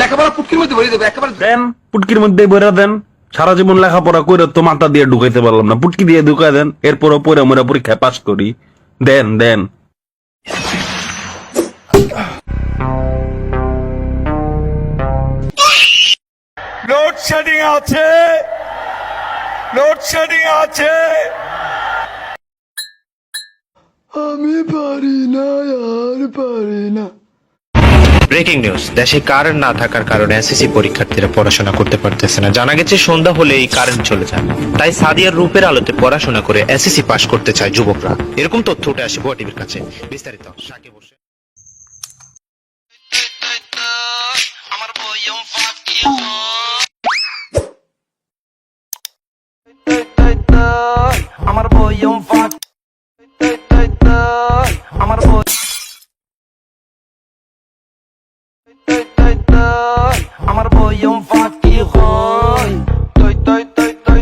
লেখাপড়া পুটকির মধ্যে ভরে দেবে একেবারে। দেন পুটকির মধ্যে ভরে দেন। সারা জীবন লেখাপড়া করে তো মাথা দিয়ে ঢুকাইতে পারলাম না, পুটকি দিয়ে ঢুকাই দেন, এরপরও পরে আমরা পরীক্ষায় পাস করি। দেন দেন। লোডশেডিং আছে, লোডশেডিং আছে। আমি পারি না, আর পারি না। ব্রেকিং নিউজ, দেশে কারেন্ট না থাকার কারণে এসএসসি পরীক্ষার্থীরা পড়াশোনা করতে পারতেছে না। জানা গেছে সন্ধ্যা হলেই কারেন্ট চলে যায়, তাই সাদিয়ার রূপের আলোতে পড়াশোনা করে এসএসসি পাস করতে চায় যুবকরা। এরকম তথ্য উঠে আসে ভুয়া টিভির কাছে। বিস্তারিত সাকিব হোসেন। আমার বয়ম ফাক আমার বই আমার বয়ম ফাকি হয় তৈ তৈ তৈ তৈ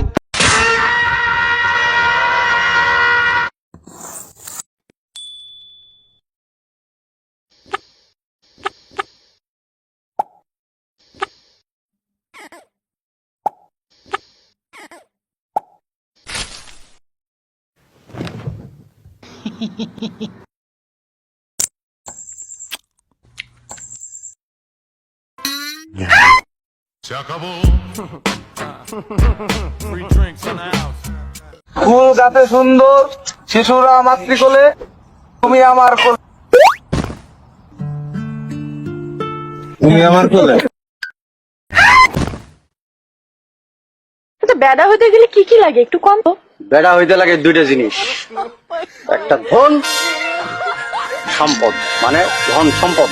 ফুল গাতে সুন্দর শিশুরা মাতৃকোলে, তুমি আমার কোলে, তুমি আমার কোলে। বেড়া হইতে গেলে কি কি লাগে একটু কম তো? বেড়া হইতে লাগে দুইটা জিনিস, একটা ধন সম্পদ, মানে ধন সম্পদ।